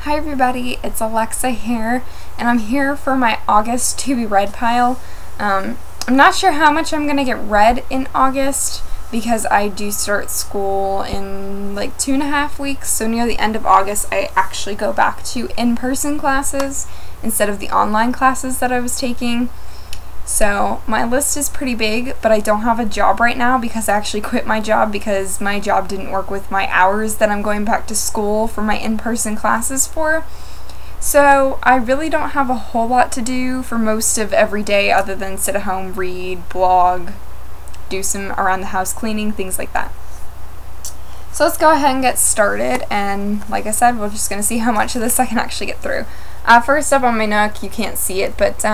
Hi everybody, it's Alexa here, and I'm here for my August to be read pile. I'm not sure how much I'm going to get read in August because I do start school in like 2.5 weeks, so near the end of August I actually go back to in-person classes instead of the online classes that I was taking. So my list is pretty big, but I don't have a job right now because I actually quit my job because my job didn't work with my hours that I'm going back to school for my in-person classes for. So I really don't have a whole lot to do for most of every day other than sit at home, read, blog, do some around the house cleaning, things like that. So let's go ahead and get started, and like I said, we're just going to see how much of this I can actually get through. First up on my Nook, you can't see it, but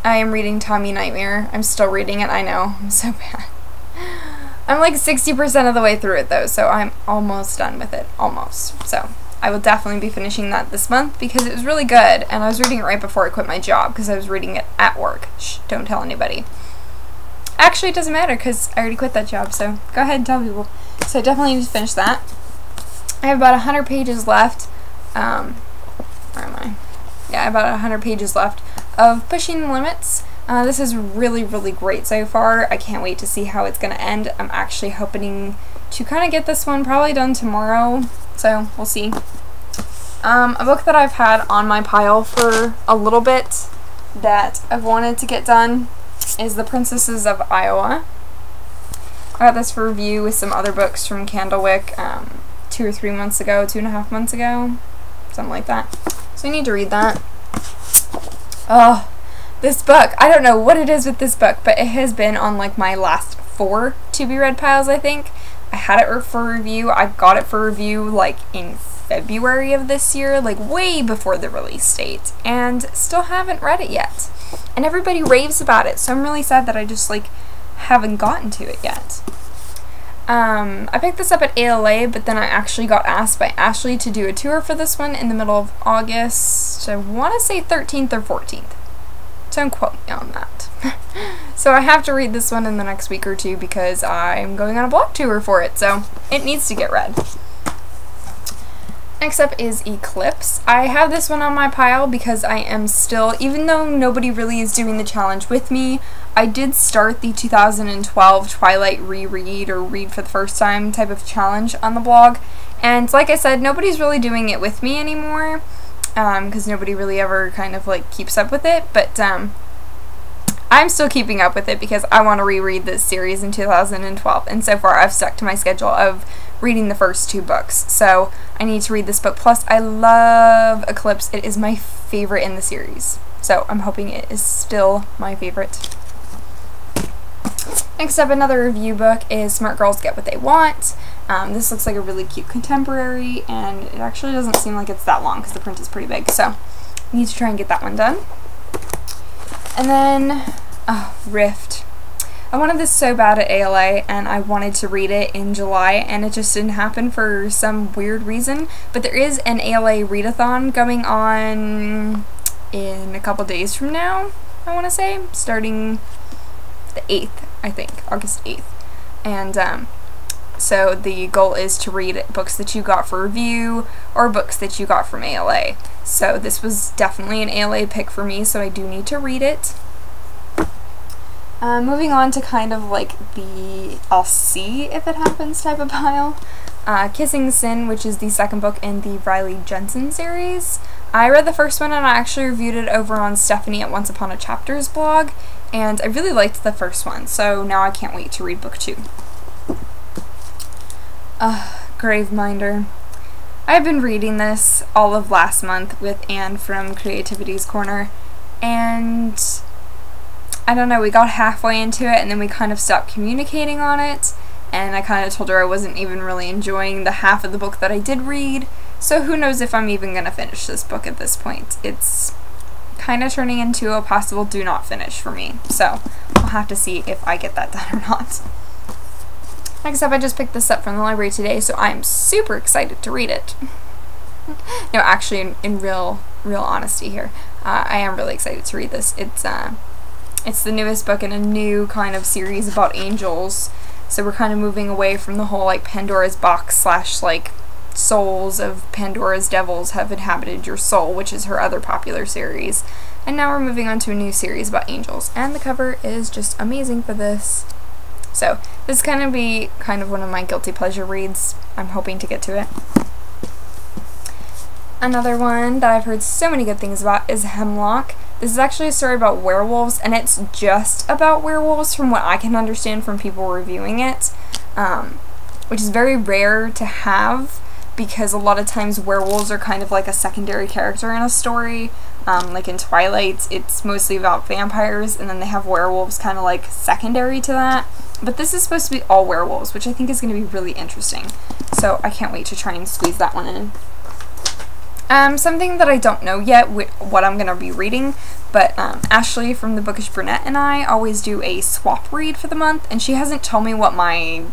I am reading Tommy Nightmare. I'm still reading it, I know, I'm so bad. I'm like 60% of the way through it though, so I'm almost done with it, almost. So I will definitely be finishing that this month because it was really good, and I was reading it right before I quit my job because I was reading it at work. Shh, don't tell anybody. Actually, it doesn't matter because I already quit that job, so go ahead and tell people. So I definitely need to finish that. I have about 100 pages left. Where am I? Yeah, about 100 pages left of Pushing the Limits. This is really, really great so far. I can't wait to see how it's going to end. I'm actually hoping to kind of get this one probably done tomorrow, so we'll see. A book that I've had on my pile for a little bit that I've wanted to get done is The Princesses of Iowa. I got this for review with some other books from Candlewick 2 or 3 months ago, 2.5 months ago, something like that. So I need to read that. Oh, this book. I don't know what it is with this book, but it has been on like my last 4 to-be-read piles, I think. I had it for review. I got it for review like in February of this year, like way before the release date, and still haven't read it yet. And everybody raves about it, so I'm really sad that I just like haven't gotten to it yet. I picked this up at ALA, but then I actually got asked by Ashley to do a tour for this one in the middle of August. I want to say 13th or 14th. Don't quote me on that. So I have to read this one in the next week or two because I'm going on a blog tour for it, so it needs to get read. Next up is Eclipse. I have this one on my pile because I am still, even though nobody really is doing the challenge with me, I did start the 2012 Twilight reread or read for the first time type of challenge on the blog, and like I said, nobody's really doing it with me anymore because nobody really ever kind of like keeps up with it, but I'm still keeping up with it because I want to reread this series in 2012, and so far I've stuck to my schedule of reading the first 2 books, so I need to read this book. Plus, I love Eclipse. It is my favorite in the series, so I'm hoping it is still my favorite. Next up, another review book is Smart Girls Get What They Want. This looks like a really cute contemporary, and it actually doesn't seem like it's that long because the print is pretty big, so I need to try and get that one done. And then, Rift. I wanted this so bad at ALA, and I wanted to read it in July, and it just didn't happen for some weird reason. But there is an ALA readathon going on in a couple days from now, I want to say, starting the 8th, I think, August 8th. And so the goal is to read books that you got for review or books that you got from ALA. So this was definitely an ALA pick for me, so I do need to read it. Moving on to kind of like the I'll see if it happens type of pile. Kissing Sin, which is the second book in the Riley Jensen series. I read the first one and I actually reviewed it over on Stephanie at Once Upon a Chapter's blog, and I really liked the first one, so now I can't wait to read book 2. Graveminder. I've been reading this all of last month with Anne from Creativity's Corner, and I don't know, we got halfway into it and then we kind of stopped communicating on it, and I kind of told her I wasn't even really enjoying the half of the book that I did read, so who knows if I'm even going to finish this book at this point. It's kind of turning into a possible do not finish for me, so I'll have to see if I get that done or not. Next up, I just picked this up from the library today, so I'm super excited to read it. No, actually, in real honesty here, I am really excited to read this. It's the newest book in a new kind of series about angels, so we're kind of moving away from the whole like Pandora's box slash like souls of Pandora's Devils have inhabited your soul, which is her other popular series. And now we're moving on to a new series about angels, and the cover is just amazing for this. So this is going to be kind of one of my guilty pleasure reads. I'm hoping to get to it. Another one that I've heard so many good things about is Hemlock. This is actually a story about werewolves, and it's just about werewolves from what I can understand from people reviewing it, which is very rare to have, because a lot of times werewolves are kind of like a secondary character in a story. Like in Twilight, it's mostly about vampires, and then they have werewolves kind of like secondary to that. But this is supposed to be all werewolves, which I think is going to be really interesting. So I can't wait to try and squeeze that one in. Something that I don't know yet what I'm going to be reading, but Ashley from The Bookish Brunette and I always do a swap read for the month, and she hasn't told me what my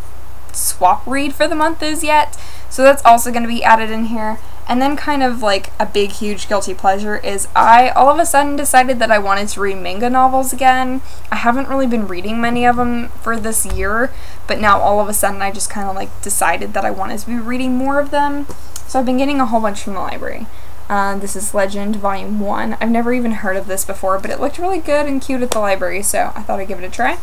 swap read for the month is yet, so that's also going to be added in here. And then kind of like a big huge guilty pleasure is I all of a sudden decided that I wanted to read manga novels again. I haven't really been reading many of them for this year, but now all of a sudden I just kind of like decided that I wanted to be reading more of them. So I've been getting a whole bunch from the library. This is Legend Volume 1. I've never even heard of this before, but it looked really good and cute at the library, so I thought I'd give it a try.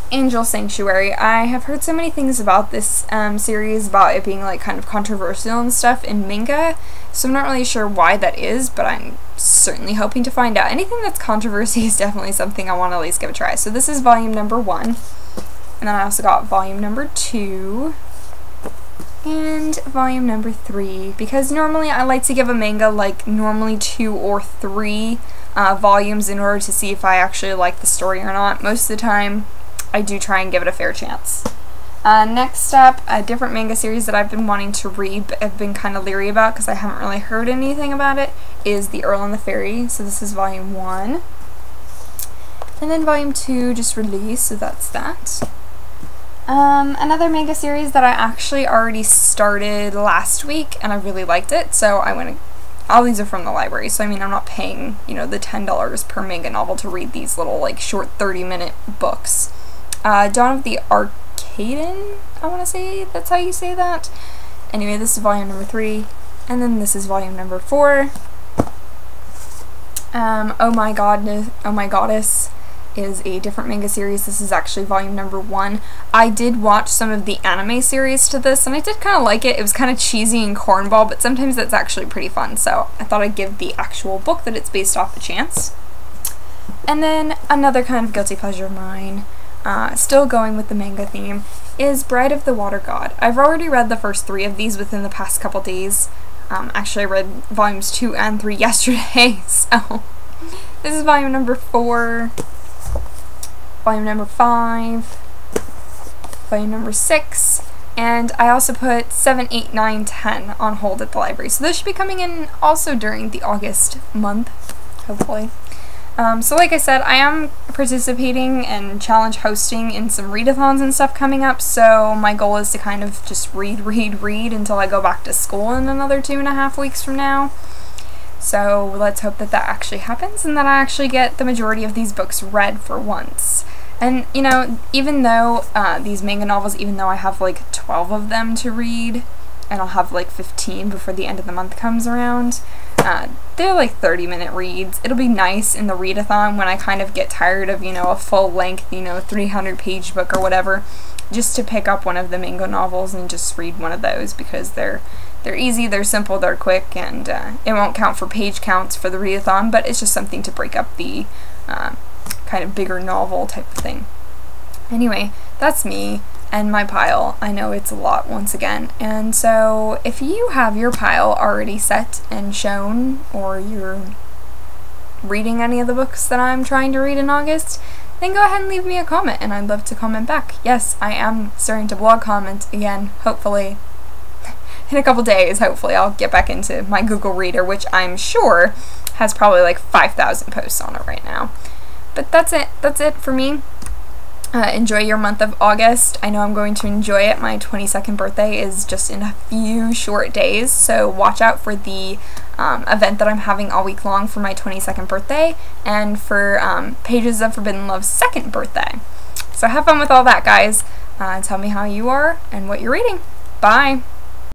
Angel Sanctuary. I have heard so many things about this series, about it being like kind of controversial and stuff in manga, so I'm not really sure why that is, but I'm certainly hoping to find out. Anything that's controversy is definitely something I want to at least give a try. So this is volume number 1, and then I also got volume number 2, and volume number 3, because normally I like to give a manga like normally 2 or 3 volumes in order to see if I actually like the story or not. Most of the time I do try and give it a fair chance. Next up, a different manga series that I've been wanting to read but have been kind of leery about because I haven't really heard anything about it is The Earl and the Fairy. So this is volume 1. And then volume 2 just released, so that's that. Another manga series that I actually already started last week and I really liked it, so I went. All these are from the library, so I mean I'm not paying, you know, the $10 per manga novel to read these little like short 30-minute books. Dawn of the Arcaden, I want to say that's how you say that. Anyway, this is volume number 3, and then this is volume number 4. Oh My Goddess is a different manga series. This is actually volume number 1. I did watch some of the anime series to this, and I did kind of like it. It was kind of cheesy and cornball, but sometimes that's actually pretty fun, so I thought I'd give the actual book that it's based off a chance. And then another kind of guilty pleasure of mine, still going with the manga theme, is Bride of the Water God. I've already read the first 3 of these within the past couple days. Actually, I read volumes 2 and 3 yesterday, so this is volume number 4, volume number 5, volume number 6, and I also put 7, 8, 9, 10 on hold at the library. So those should be coming in also during the August month, hopefully. So like I said, I am participating and challenge hosting in some readathons and stuff coming up, so my goal is to kind of just read until I go back to school in another 2.5 weeks from now. So let's hope that that actually happens and that I actually get the majority of these books read for once. And, you know, even though these manga novels, even though I have like 12 of them to read, and I'll have like 15 before the end of the month comes around, they're like 30-minute reads. It'll be nice in the readathon when I kind of get tired of, you know, a full-length, you know, 300-page book or whatever, just to pick up one of the manga novels and just read one of those, because they're easy, they're simple, they're quick, and it won't count for page counts for the readathon, but it's just something to break up the kind of bigger novel type of thing. Anyway, that's me and my pile. I know it's a lot once again, and so if you have your pile already set and shown, or you're reading any of the books that I'm trying to read in August, then go ahead and leave me a comment, and I'd love to comment back. Yes, I am starting to blog comment again, hopefully. In a couple days, hopefully, I'll get back into my Google Reader, which I'm sure has probably like 5,000 posts on it right now. But that's it. That's it for me. Enjoy your month of August. I know I'm going to enjoy it. My 22nd birthday is just in a few short days, so watch out for the event that I'm having all week long for my 22nd birthday, and for Pages of Forbidden Love's 2nd birthday. So have fun with all that, guys. Tell me how you are and what you're reading. Bye!